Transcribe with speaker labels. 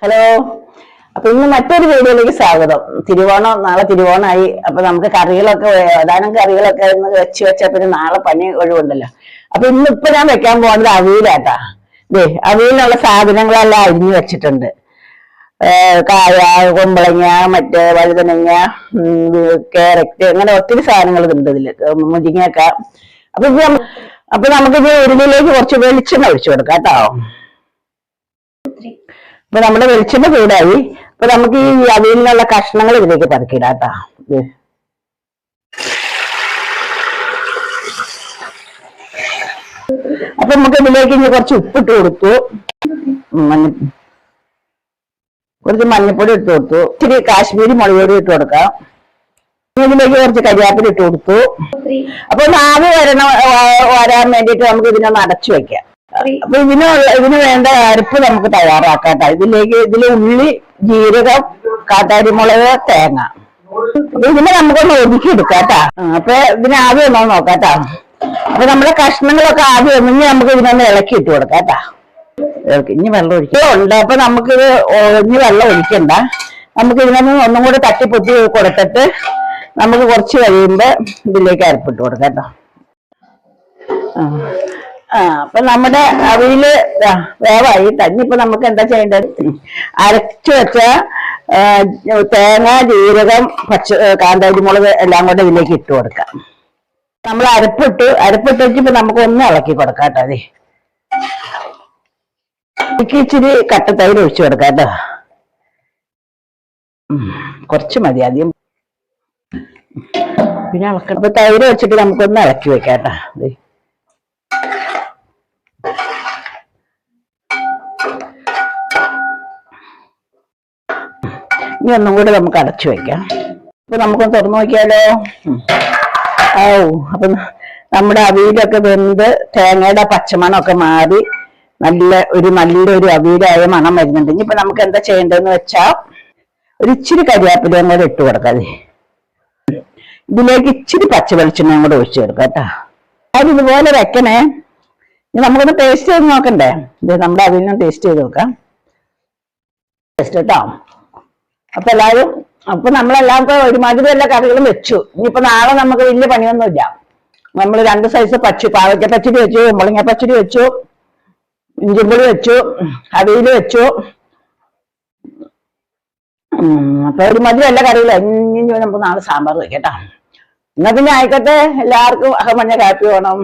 Speaker 1: Hello. അപ്പൊ ഇന്ന് മറ്റൊരു വീഡിയോയിലേക്ക് സ്വാഗതം. നാളെ തിരുവോണമായി. അപ്പൊ നമുക്ക് കറികളൊക്കെ ഏതാനും കറികളൊക്കെ ഇന്ന് വെച്ചാൽ പിന്നെ നാളെ പണി ഒഴിവുണ്ടല്ലോ. അപ്പൊ ഇന്നിപ്പൊ ഞാൻ വെക്കാൻ പോകുന്നത് അവിയലാട്ടാ. അവിയലിനുള്ള സാധനങ്ങളെല്ലാം അരിഞ്ഞു വെച്ചിട്ടുണ്ട്. കായ, കുമ്പളങ്ങ, മറ്റേ വഴുതനങ്ങ, ക്യാരറ്റ്, അങ്ങനെ ഒത്തിരി സാധനങ്ങൾ ഉണ്ട് ഇതില്, മുരിങ്ങക്ക. അപ്പൊ നമുക്കിത് ഉരുളിയിലേക്ക് കുറച്ച് വെളിച്ചെണ്ണ ഒഴിച്ചു കൊടുക്കാം കേട്ടോ. അപ്പൊ നമ്മുടെ വെളിച്ചെണ്ണ ചൂടായി. അപ്പൊ നമുക്ക് ഈ അവിയലിനുള്ള കഷ്ണങ്ങൾ ഇതിലേക്ക് പരക്കിടാം കേട്ടോ. അപ്പൊ നമുക്ക് ഇതിലേക്ക് ഇനി കുറച്ച് ഉപ്പിട്ട് കൊടുത്തു, കുറച്ച് മഞ്ഞപ്പൊടി ഇട്ട് കൊടുത്തു, ഇച്ചിരി കാശ്മീരി മുളക് പൊടി ഇട്ട് കൊടുക്കാം. ഇതിലേക്ക് കുറച്ച് കരിയാപ്പില ഇട്ട് കൊടുത്തു. അപ്പൊ ആവി വരാൻ വേണ്ടിയിട്ട് നമുക്ക് ഇതിനൊന്ന് അടച്ചു വെക്കാം. അപ്പൊ ഇതിന് വേണ്ട അരപ്പ് നമുക്ക് തയ്യാറാക്കാട്ടോ. ഇതില് ഉള്ളി, ജീരകം, കാട്ടാരിമുളക്, തേങ്ങ. അപ്പൊ ഇതിനെ നമുക്കൊന്ന് ഒതുക്കിയെടുക്കാട്ടാ. അപ്പൊ ഇതിന് ആവി ഒന്നോ നോക്കാട്ടാ. അപ്പൊ നമ്മുടെ കഷ്ണങ്ങളൊക്കെ ആവി ഒന്നിഞ്ഞ് നമുക്ക് ഇതിനൊന്ന് ഇളക്കി ഇട്ട് കൊടുക്കാട്ടാ. ഇനി വെള്ളം ഒഴിക്കുന്നുണ്ട്. അപ്പൊ നമുക്കിത് ഇനി വെള്ളം ഒഴിക്കണ്ട. നമുക്ക് ഇതിനൊന്ന് ഒന്നും കൂടെ തട്ടിപ്പൊത്തി കൊടുത്തിട്ട് നമുക്ക് കുറച്ച് കഴിയുമ്പോ ഇതിലേക്ക് അരപ്പിട്ട് കൊടുക്കാട്ടോ. അപ്പൊ നമ്മുടെ അവിയല് വേവായി. ഇനിയിപ്പോ നമുക്ക് എന്താ ചെയ്യേണ്ടത്? അരച്ചു വെച്ച തേങ്ങ, ജീരകം, കാന്താരിമുളക് എല്ലാം കൂടെ ഇതിലേക്ക് ഇട്ട് കൊടുക്കാം. നമ്മൾ അരപ്പിട്ട് വെച്ചപ്പോ നമുക്ക് ഒന്ന് ഇളക്കി കൊടുക്കാം കേട്ടോ. അതെ, ഇച്ചിരി കട്ടത്തൈര് ഒഴിച്ചു കൊടുക്കാം കേട്ടോ. കുറച്ച് മതി, ആദ്യം പിന്നെ ഇളക്കണം. അപ്പൊ തൈര് വെച്ചിട്ട് നമുക്കൊന്ന് ഇളക്കി വെക്കാം കേട്ടോ. അതെ, ഇനി ഒന്നും കൂടെ നമുക്ക് അടച്ചു വെക്കാം. അപ്പൊ നമുക്കൊന്ന് തുറന്നു നോക്കിയാലോ. അപ്പൊ നമ്മുടെ അവിയലൊക്കെ വെന്ത് തേങ്ങയുടെ പച്ചമണമൊക്കെ മാറി നല്ലൊരു അവിയലായ മണം വരുന്നുണ്ട്. ഇനിയിപ്പോ നമുക്ക് എന്താ ചെയ്യേണ്ടതെന്ന് വെച്ചാ ഒരു ഇച്ചിരി കരിയാപ്പിലയും കൂടെ ഇട്ട് കൊടുക്കാം. ഇതിലേക്ക് ഇച്ചിരി പച്ച വെളിച്ചെണ്ണയും കൂടെ ഒഴിച്ചു കൊടുക്കാം കേട്ടോ. അത് ഇതുപോലെ വെക്കണേ. നമുക്കൊന്ന് ടേസ്റ്റ് ചെയ്ത് നോക്കണ്ടേ? ഇത് നമ്മുടെ അവിയലിനും ടേസ്റ്റ് ചെയ്ത് നോക്കാം. ടേസ്റ്റ് കേട്ടോ. അപ്പൊ നമ്മളെല്ലാവർക്കും ഒരുമാതിരി എല്ലാ കറികളും വെച്ചു. ഇനിയിപ്പോ നാളെ നമുക്ക് വലിയ പണിയൊന്നുമില്ല. നമ്മൾ 2 സൈസ് പാവയ്ക്ക പച്ചടി വെച്ചു, കുമ്പളങ്ങ പച്ചടി വെച്ചു, ഇഞ്ചിപ്പുളി വെച്ചു, അവിയല് വെച്ചു. അപ്പൊ ഒരുമാതിരി എല്ലാ കറികളും. ഇനി നമുക്ക് നാളെ സാമ്പാർ വെക്കട്ടോ. എന്നാ പിന്നെ ആയിക്കോട്ടെ. എല്ലാവർക്കും അഹമഞ്ഞ കാപ്പി വേണം.